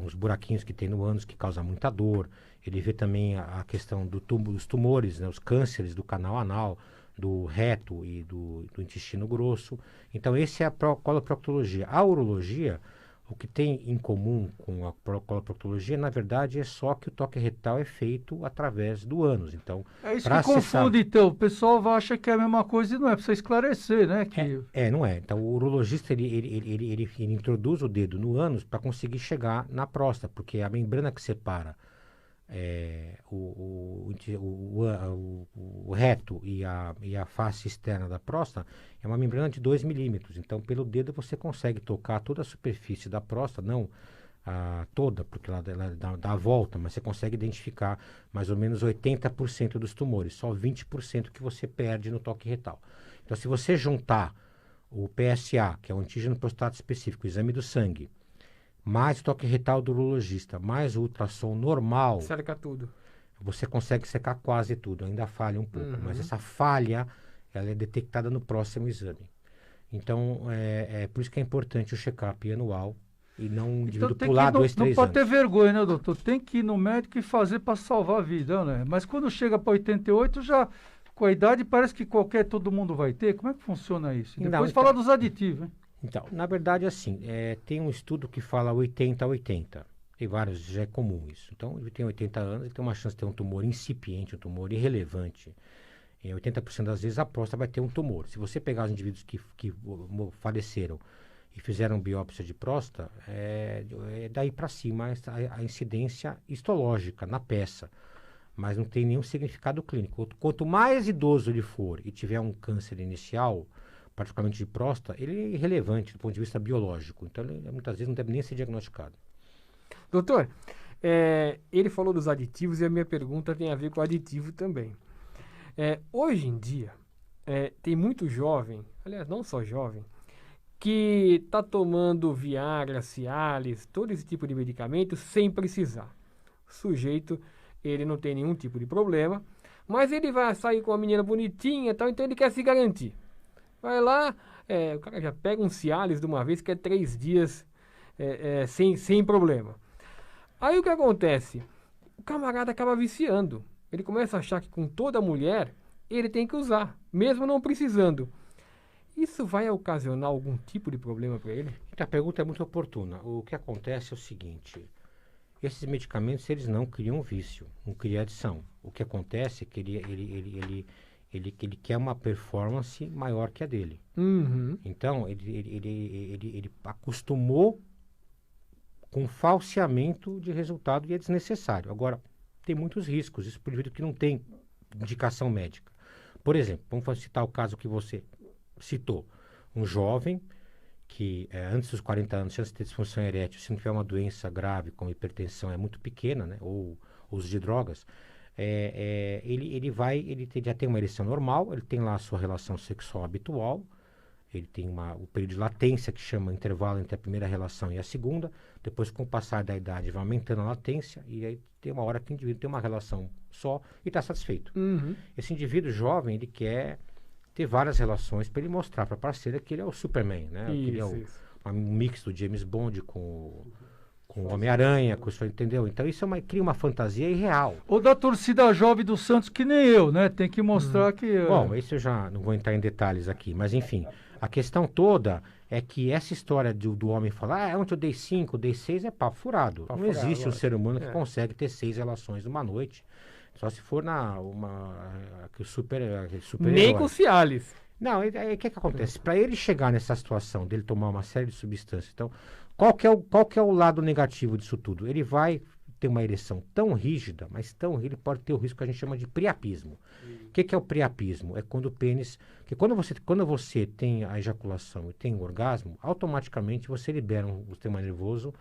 uns buraquinhos que tem no ânus que causam muita dor. Ele vê também a questão dos tumores, né, os cânceres do canal anal, do reto e do intestino grosso. Então, esse é a coloproctologia. A urologia, o que tem em comum com a coloproctologia, na verdade, é só que o toque retal é feito através do ânus. Então, é isso que confunde, então. O pessoal acha que é a mesma coisa e não é. Precisa esclarecer, né? Não é. Então, o urologista, ele introduz o dedo no ânus para conseguir chegar na próstata, porque a membrana que separa o reto e a face externa da próstata é uma membrana de 2 milímetros. Então, pelo dedo você consegue tocar toda a superfície da próstata, não toda, porque ela dá a volta, mas você consegue identificar mais ou menos 80% dos tumores, só 20% que você perde no toque retal. Então, se você juntar o PSA, que é o antígeno prostático específico, o exame do sangue, mais o toque retal do urologista, mais o ultrassom normal, cerca tudo. Você consegue secar quase tudo, ainda falha um pouco, mas essa falha ela é detectada no próximo exame. Então, é por isso que é importante o check-up anual e não um indivíduo pular 2, 3 anos. Não pode ter vergonha, né, doutor? Tem que ir no médico e fazer para salvar a vida, né? Mas quando chega para 88, já com a idade parece que todo mundo vai ter. Como é que funciona isso? Depois falar dos aditivos, hein? Então, na verdade, assim, tem um estudo que fala 80-80. Tem vários, já é comum isso. Então, ele tem 80 anos, ele tem uma chance de ter um tumor incipiente, um tumor irrelevante. Em 80% das vezes, a próstata vai ter um tumor. Se você pegar os indivíduos que faleceram e fizeram biópsia de próstata, daí para cima a incidência histológica na peça. mas não tem nenhum significado clínico. Quanto mais idoso ele for e tiver um câncer inicial, particularmente de próstata, ele é irrelevante do ponto de vista biológico. Então, ele, muitas vezes não deve nem ser diagnosticado. Doutor, ele falou dos aditivos e a minha pergunta tem a ver com aditivo também. Hoje em dia, tem muito jovem, aliás, não só jovem, que está tomando Viagra, Cialis, todo esse tipo de medicamento sem precisar. O sujeito, ele não tem nenhum tipo de problema, mas ele vai sair com uma menina bonitinha e tal, então ele quer se garantir. Vai lá, o cara já pega um Cialis de uma vez, que é 3 dias sem problema. Aí o que acontece? O camarada acaba viciando. Ele começa a achar que com toda mulher ele tem que usar, mesmo não precisando. Isso vai ocasionar algum tipo de problema para ele? Então, a pergunta é muito oportuna. O que acontece é o seguinte: esses medicamentos eles não criam vício, não criam adição. O que acontece é que ele quer uma performance maior que a dele. Uhum. Então, ele acostumou com falseamento de resultado e é desnecessário. Agora, tem muitos riscos, isso por indivíduo que não tem indicação médica. Por exemplo, vamos citar o caso que você citou. Um jovem que antes dos 40 anos, chance de ter disfunção erétil, se não tiver uma doença grave como hipertensão é muito pequena, né, ou uso de drogas, ele já tem uma ereção normal, ele tem lá a sua relação sexual habitual, ele tem o período de latência, que chama intervalo entre a primeira relação e a segunda. Depois, com o passar da idade, vai aumentando a latência, e aí tem uma hora que o indivíduo tem uma relação só e está satisfeito. Uhum. Esse indivíduo jovem, ele quer ter várias relações para ele mostrar para a parceira que ele é o Superman, né? Que ele é um mix do James Bond com o Homem-Aranha, com isso, entendeu? Então isso cria uma fantasia irreal. Ou da torcida jovem do Santos, que nem eu, né? Tem que mostrar que... Bom, isso eu já não vou entrar em detalhes aqui, mas enfim, a questão toda é que essa história do homem falar, ontem eu dei 5, dei 6, é papo furado. Não existe um ser humano que consegue ter 6 relações numa noite, só se for super Nem com Cialis. Não, o que acontece? Para ele chegar nessa situação, dele tomar uma série de substâncias, então, qual que é o lado negativo disso tudo? Ele vai ter uma ereção tão rígida, mas tão rígida, ele pode ter o risco que a gente chama de priapismo. O que é o priapismo? É quando o pênis... Porque quando você tem a ejaculação e tem o orgasmo, automaticamente você libera o sistema nervoso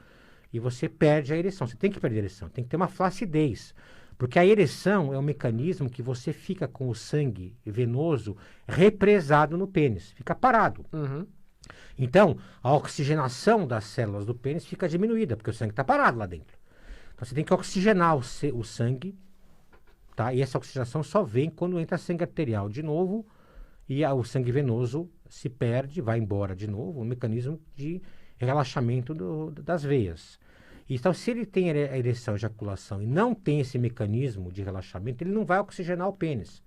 e você perde a ereção. Você tem que perder a ereção, tem que ter uma flacidez. Porque a ereção é um mecanismo que você fica com o sangue venoso represado no pênis, fica parado. Uhum. Então, a oxigenação das células do pênis fica diminuída, porque o sangue está parado lá dentro. Então, você tem que oxigenar o sangue, tá? E essa oxigenação só vem quando entra sangue arterial de novo e o sangue venoso se perde, vai embora de novo, um mecanismo de relaxamento das veias. Então, se ele tem a ereção, ejaculação e não tem esse mecanismo de relaxamento, ele não vai oxigenar o pênis.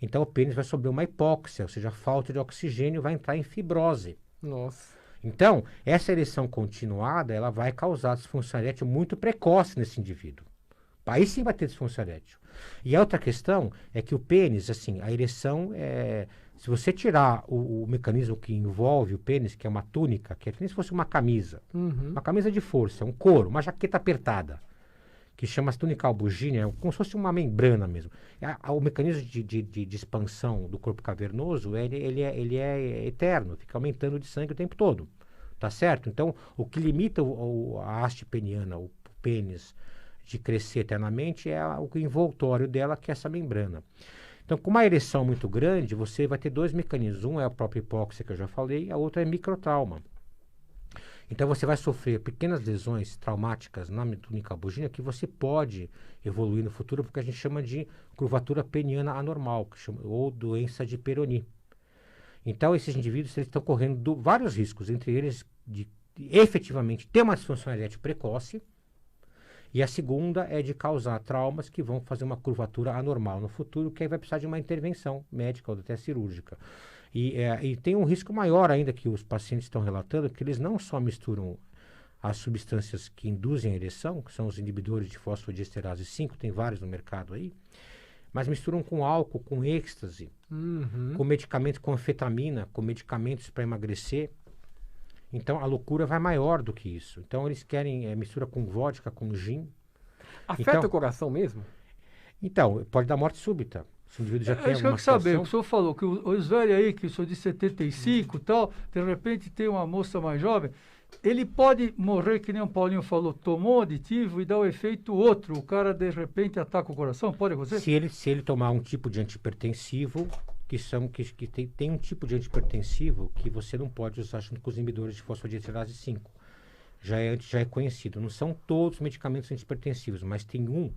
Então, o pênis vai sofrer uma hipóxia, ou seja, falta de oxigênio, vai entrar em fibrose. Nossa. Então, essa ereção continuada, ela vai causar disfunção erétil muito precoce nesse indivíduo. Aí sim vai ter disfunção erétil. E a outra questão é que o pênis, assim, a ereção se você tirar o mecanismo que envolve o pênis, que é uma túnica, que é como se fosse uma camisa, uma camisa de força, um couro, uma jaqueta apertada, que chama-se túnica albugínea, como se fosse uma membrana mesmo. O mecanismo de expansão do corpo cavernoso, ele é eterno, fica aumentando de sangue o tempo todo, tá certo? Então, o que limita a haste peniana, o pênis, de crescer eternamente é o envoltório dela, que é essa membrana. Então, com uma ereção muito grande, você vai ter 2 mecanismos. Um é a própria hipóxia, que eu já falei, a outra é microtrauma. Então, você vai sofrer pequenas lesões traumáticas na túnica albugínea que você pode evoluir no futuro, porque a gente chama de curvatura peniana anormal, ou doença de Peyronie. Então, esses indivíduos estão correndo vários riscos, entre eles de efetivamente ter uma disfunção erétil precoce, e a segunda é de causar traumas que vão fazer uma curvatura anormal no futuro, que aí vai precisar de uma intervenção médica ou até cirúrgica. E tem um risco maior ainda que os pacientes estão relatando, que eles não só misturam as substâncias que induzem a ereção, que são os inibidores de fosfodiesterase 5, tem vários no mercado aí, mas misturam com álcool, com êxtase, com medicamentos, com anfetamina, com medicamentos para emagrecer. Então, a loucura vai maior do que isso. Então, eles querem mistura com vodka, com gin. Afeta o coração mesmo? Então, pode dar morte súbita. Se o indivíduo já tem É isso que eu alguma quero saber. situação... O senhor falou que os velhos aí, que o senhor de 75 e tal, de repente tem uma moça mais jovem, ele pode morrer, que nem o Paulinho falou, tomou um aditivo e dá o efeito outro. O cara, de repente, ataca o coração? Pode acontecer? Se ele tomar um tipo de antihipertensivo, que tem um tipo de antihipertensivo que você não pode usar junto com os inibidores de fosfodiesterase 5. Já é conhecido. Não são todos os medicamentos antihipertensivos, mas tem um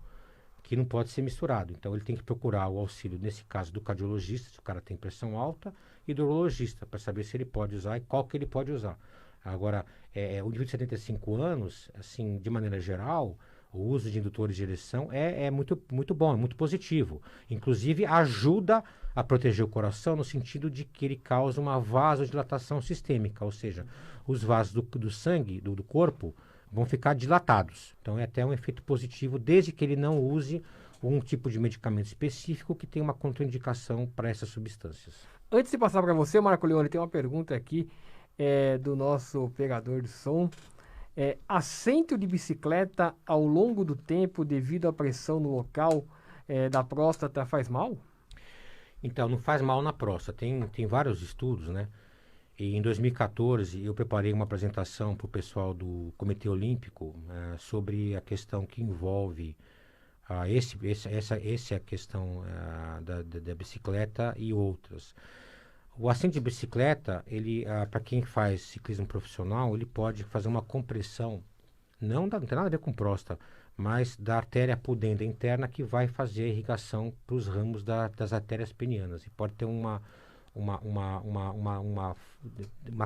que não pode ser misturado. Então, ele tem que procurar o auxílio, nesse caso, do cardiologista, se o cara tem pressão alta, e do urologista, para saber se ele pode usar e qual que ele pode usar. Agora, o indivíduo de 75 anos, assim, de maneira geral, o uso de indutores de ereção é muito, muito bom, é muito positivo. Inclusive, ajuda a proteger o coração no sentido de que ele causa uma vasodilatação sistêmica, ou seja, os vasos do sangue, do corpo, vão ficar dilatados. Então, é até um efeito positivo, desde que ele não use um tipo de medicamento específico que tem uma contraindicação para essas substâncias. Antes de passar para você, Marco Leone, tem uma pergunta aqui do nosso operador de som. Assento de bicicleta ao longo do tempo devido à pressão no local da próstata faz mal? Então, não faz mal na próstata. Tem vários estudos, né? E em 2014, eu preparei uma apresentação para o pessoal do Comitê Olímpico sobre a questão que envolve essa questão da bicicleta e outras. O assento de bicicleta, para quem faz ciclismo profissional, ele pode fazer uma compressão, não tem nada a ver com próstata, mas da artéria pudenda interna que vai fazer a irrigação para os ramos das artérias penianas. E pode ter uma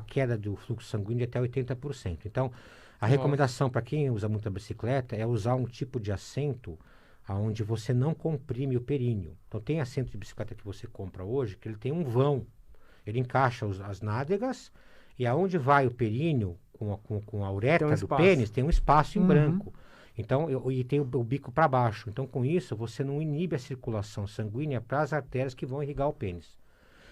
queda do fluxo sanguíneo de até 80%. Então, a recomendação para quem usa muita bicicleta é usar um tipo de assento onde você não comprime o períneo. Então, tem assento de bicicleta que você compra hoje que ele tem um vão. Ele encaixa as nádegas e aonde vai o períneo com a uretra do pênis tem um espaço em branco. Então, e tem o bico para baixo. Então, com isso, você não inibe a circulação sanguínea para as artérias que vão irrigar o pênis.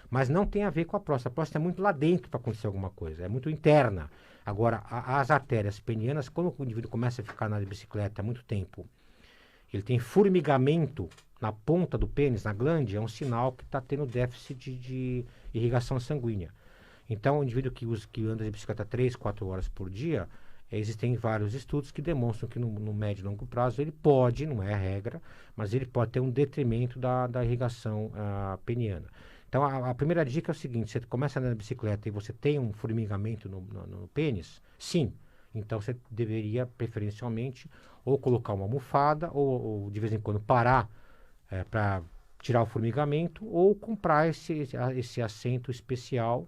Mas não tem a ver com a próstata. A próstata é muito lá dentro para acontecer alguma coisa. É muito interna. Agora, as artérias penianas, quando o indivíduo começa a ficar na bicicleta há muito tempo, ele tem formigamento na ponta do pênis, na glande, é um sinal que está tendo déficit de irrigação sanguínea. Então, o indivíduo que anda de bicicleta 3, 4 horas por dia, existem vários estudos que demonstram que no médio e longo prazo ele pode, não é a regra, mas ele pode ter um detrimento da irrigação peniana. Então, a primeira dica é o seguinte: você começa a andar na bicicleta e você tem um formigamento no pênis, sim. Então, você deveria, preferencialmente, ou colocar uma almofada, ou de vez em quando parar para tirar o formigamento, ou comprar esse assento especial,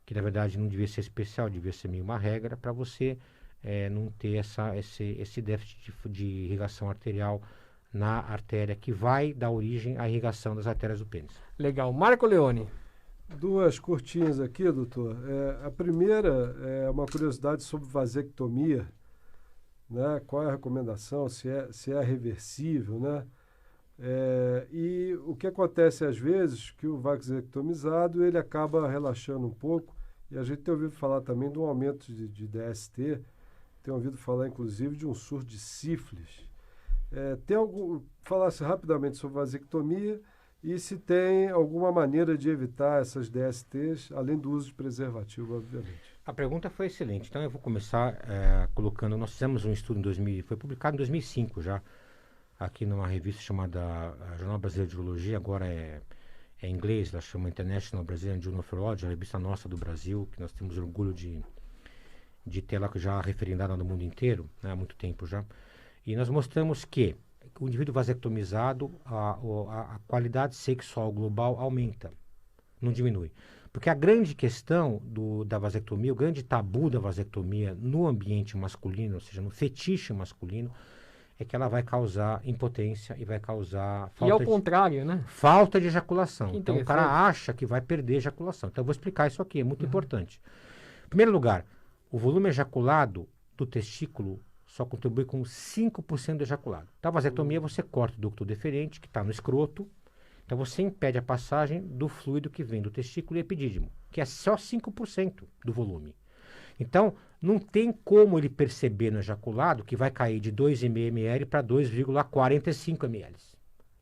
que na verdade não devia ser especial, devia ser meio uma regra, para você não ter esse déficit de irrigação arterial na artéria que vai dar origem à irrigação das artérias do pênis. Legal. Marco Leone. Duas curtinhas aqui, doutor. A primeira é uma curiosidade sobre vasectomia, né? Qual é a recomendação, se é reversível, né? E o que acontece às vezes, que o vasectomizado ele acaba relaxando um pouco, e a gente tem ouvido falar também de um aumento de DST, tem ouvido falar inclusive de um surto de sífilis. Falasse rapidamente sobre vasectomia e se tem alguma maneira de evitar essas DSTs, além do uso de preservativo, obviamente. A pergunta foi excelente. Então eu vou começar colocando, nós fizemos um estudo foi publicado em 2005 já, aqui numa revista chamada Jornal Brasileiro de Urologia, agora é em inglês, ela chama International Brazilian Journal of Urology, a revista nossa do Brasil, que nós temos orgulho de ter ela já referendada no mundo inteiro, né, há muito tempo já. E nós mostramos que o indivíduo vasectomizado, a qualidade sexual global aumenta, não diminui. Porque a grande questão da vasectomia, o grande tabu da vasectomia no ambiente masculino, ou seja, no fetiche masculino, é que ela vai causar impotência e vai causar falta ao contrário, né? Falta de ejaculação. Então o cara acha que vai perder ejaculação. Então eu vou explicar isso aqui, é muito importante. Em primeiro lugar, o volume ejaculado do testículo só contribui com 5% do ejaculado. Então a vasectomia você corta o ducto deferente, que está no escroto, então você impede a passagem do fluido que vem do testículo e epidídimo, que é só 5% do volume. Então, não tem como ele perceber no ejaculado que vai cair de 2,5 ml para 2,45 ml.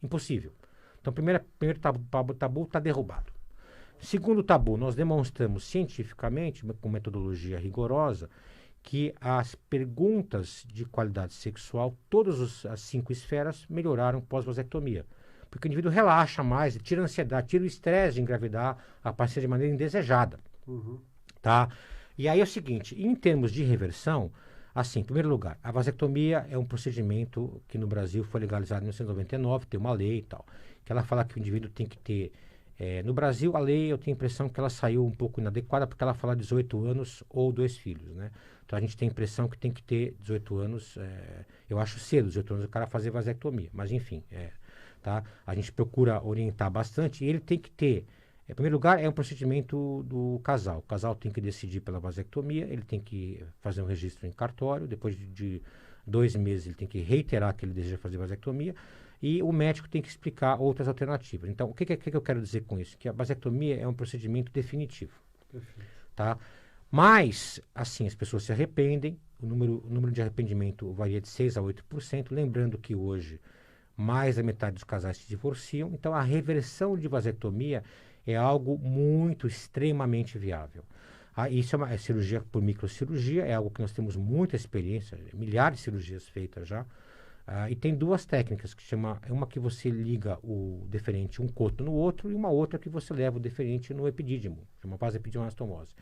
Impossível. Então, primeiro tabu está derrubado. Segundo tabu, nós demonstramos cientificamente, com metodologia rigorosa, que as perguntas de qualidade sexual, todas as 5 esferas, melhoraram pós-vasectomia. Porque o indivíduo relaxa mais, tira a ansiedade, tira o estresse de engravidar a paciente de maneira indesejada. Tá? E aí é o seguinte, em termos de reversão, assim, em primeiro lugar, a vasectomia é um procedimento que no Brasil foi legalizado em 1999, tem uma lei e tal, que ela fala que o indivíduo tem que ter... no Brasil, a lei, eu tenho a impressão que ela saiu um pouco inadequada, porque ela fala 18 anos ou 2 filhos, né? Então a gente tem a impressão que tem que ter 18 anos, eu acho cedo, 18 anos o cara fazer vasectomia, mas enfim, tá? A gente procura orientar bastante e ele tem que ter, em primeiro lugar, é um procedimento do casal. O casal tem que decidir pela vasectomia, ele tem que fazer um registro em cartório, depois de 2 meses ele tem que reiterar que ele deseja fazer vasectomia, e o médico tem que explicar outras alternativas. Então, o que eu quero dizer com isso? Que a vasectomia é um procedimento definitivo. Perfeito. Tá? Mas, assim, as pessoas se arrependem, o número de arrependimento varia de 6% a 8%, lembrando que hoje mais da metade dos casais se divorciam, então a reversão de vasectomia é algo muito, extremamente viável. Isso é uma cirurgia por microcirurgia, é algo que nós temos muita experiência, milhares de cirurgias feitas já. E tem 2 técnicas, que chama, uma que você liga o deferente um coto no outro e uma outra que você leva o deferente no epidídimo, chama vasoepidioanastomose.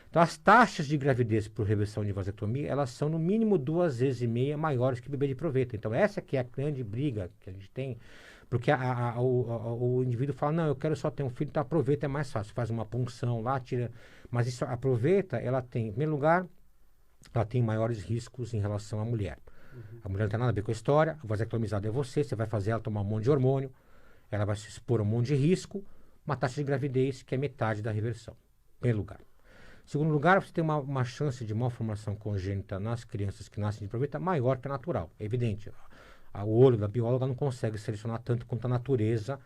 Então as taxas de gravidez por reversão de vasectomia, elas são no mínimo 2,5 vezes maiores que bebê de proveta. Então essa que é a grande briga que a gente tem, porque o indivíduo fala, não, eu quero só ter um filho, então a proveta é mais fácil, faz uma punção lá, tira... Mas isso, a proveta, ela tem, em primeiro lugar, ela tem maiores riscos em relação à mulher. A mulher não tem nada a ver com a história, a vasectomizada é você vai fazer ela tomar um monte de hormônio, ela vai se expor a um monte de risco, uma taxa de gravidez que é metade da reversão, em primeiro lugar. Em segundo lugar, você tem uma chance de malformação congênita nas crianças que nascem de proveta maior que a natural, é evidente. O olho da bióloga não consegue selecionar tanto quanto a natureza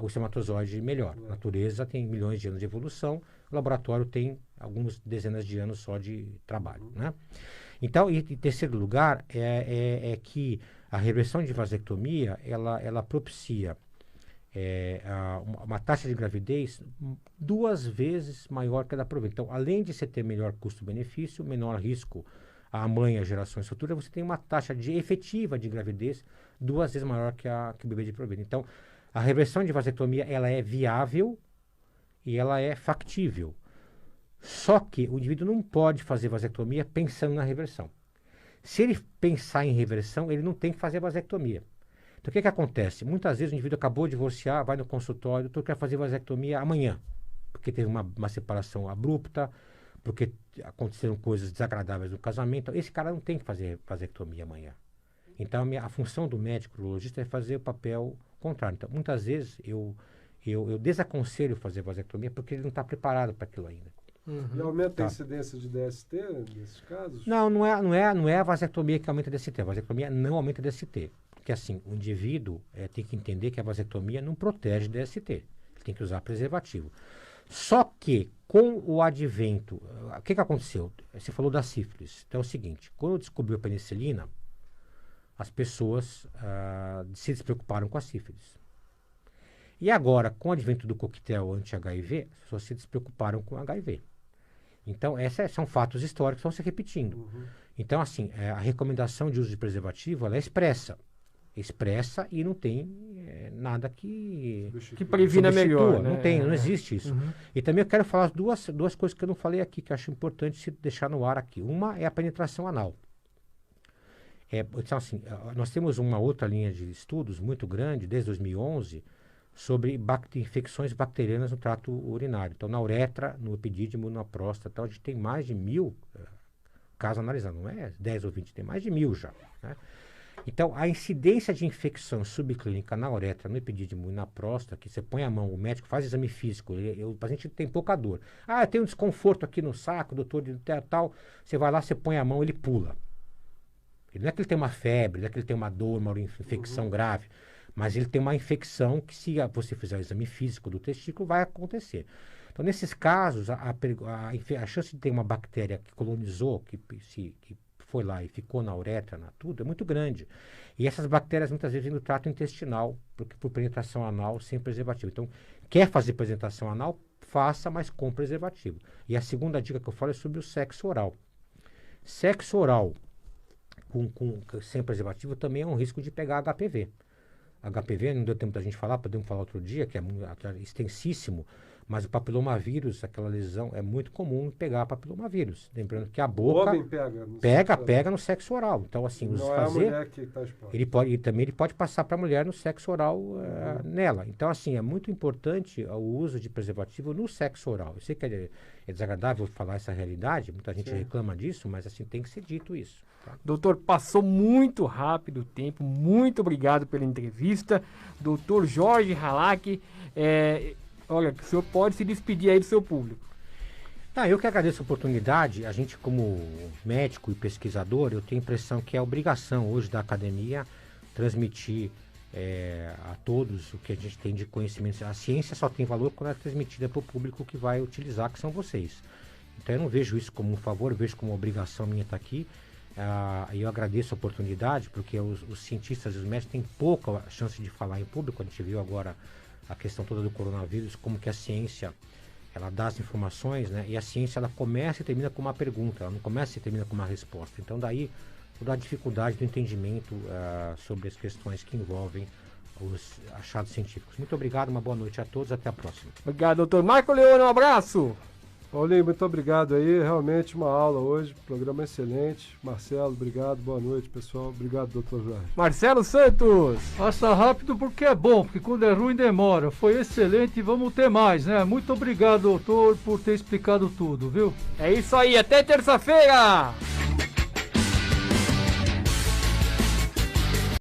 o espermatozoide melhor. A natureza tem milhões de anos de evolução, o laboratório tem algumas dezenas de anos só de trabalho, né? Então, em terceiro lugar, é que a reversão de vasectomia, ela propicia uma taxa de gravidez 2 vezes maior que a da proveta. Então, além de você ter melhor custo-benefício, menor risco à mãe e às gerações futuras, você tem uma taxa efetiva de gravidez 2 vezes maior que o bebê de proveta. Então, a reversão de vasectomia, ela é viável e ela é factível. Só que o indivíduo não pode fazer vasectomia pensando na reversão. Se ele pensar em reversão, ele não tem que fazer vasectomia. Então, o que acontece? Muitas vezes o indivíduo acabou de divorciar, vai no consultório, doutor, quer fazer vasectomia amanhã, porque teve uma separação abrupta, porque aconteceram coisas desagradáveis no casamento. Esse cara não tem que fazer vasectomia amanhã. Então, a função do médico urologista é fazer o papel contrário. Então, muitas vezes eu desaconselho fazer vasectomia porque ele não está preparado para aquilo ainda. E aumenta a incidência de DST nesses casos? Não é a vasectomia que aumenta a DST. A vasectomia não aumenta a DST. Porque assim, o indivíduo tem que entender que a vasectomia não protege DST. Ele tem que usar preservativo. Só que, com o advento... O que aconteceu? Você falou da sífilis. Então é o seguinte, quando descobriu a penicilina, as pessoas se despreocuparam com a sífilis. E agora, com o advento do coquetel anti-HIV, as pessoas se despreocuparam com o HIV. Então, esses são fatos históricos que estão se repetindo. Então, assim, a recomendação de uso de preservativo, ela é expressa e não tem nada que previna melhor, né? Não existe isso. E também eu quero falar duas coisas que eu não falei aqui, que eu acho importante se deixar no ar aqui. Uma é a penetração anal. Então, assim, nós temos uma outra linha de estudos muito grande, desde 2011, sobre infecções bacterianas no trato urinário. Então, na uretra, no epidídimo, na próstata, a gente tem mais de 1.000 casos analisados. Não é 10 ou 20, tem mais de 1.000 já, né? Então, a incidência de infecção subclínica na uretra, no epidídimo e na próstata, que você põe a mão, o médico faz exame físico, o paciente tem pouca dor. Eu tenho um desconforto aqui no saco, doutor, de tal. Você vai lá, você põe a mão, ele pula. Não é que ele tem uma febre, não é que ele tem uma dor, uma infecção grave, mas ele tem uma infecção que, se você fizer o exame físico do testículo, vai acontecer. Então, nesses casos, a chance de ter uma bactéria que colonizou, que foi lá e ficou na uretra, tudo, é muito grande. E essas bactérias muitas vezes vêm do trato intestinal, por penetração anal sem preservativo. Então, quer fazer penetração anal? Faça, mas com preservativo. E a segunda dica que eu falo é sobre o sexo oral. Sexo oral sem preservativo também é um risco de pegar HPV. HPV, não deu tempo da gente falar, podemos falar outro dia, que é extensíssimo, mas o papilomavírus, aquela lesão, é muito comum pegar papilomavírus. Lembrando que a boca... O homem pega. Pega no sexo oral. Então, assim, não é a mulher que está exposta. Ele pode passar para a mulher no sexo oral nela. Então, assim, é muito importante o uso de preservativo no sexo oral. Eu sei que é desagradável falar essa realidade, muita gente reclama disso, mas, assim, tem que ser dito isso. Tá? Doutor, passou muito rápido o tempo. Muito obrigado pela entrevista. Doutor Jorge Halac, olha, o senhor pode se despedir aí do seu público. Eu que agradeço a oportunidade. A gente, como médico e pesquisador, eu tenho a impressão que é obrigação hoje da academia transmitir a todos o que a gente tem de conhecimento. A ciência só tem valor quando é transmitida para o público que vai utilizar, que são vocês. Então eu não vejo isso como um favor, eu vejo como uma obrigação minha estar aqui. Eu agradeço a oportunidade, porque os cientistas e os médicos têm pouca chance de falar em público. A gente viu agora a questão toda do coronavírus, como que a ciência ela dá as informações, né? E a ciência ela começa e termina com uma pergunta, ela não começa e termina com uma resposta. Então daí toda a dificuldade do entendimento sobre as questões que envolvem os achados científicos. Muito obrigado, uma boa noite a todos, até a próxima. Obrigado, doutor Marco Leone, um abraço. Paulinho, muito obrigado aí, realmente uma aula hoje, programa excelente. Marcelo, obrigado, boa noite, pessoal. Obrigado, doutor Jorge. Marcelo Santos. Passa rápido porque é bom, porque quando é ruim demora. Foi excelente e vamos ter mais, né? Muito obrigado, doutor, por ter explicado tudo, viu? É isso aí, até terça-feira!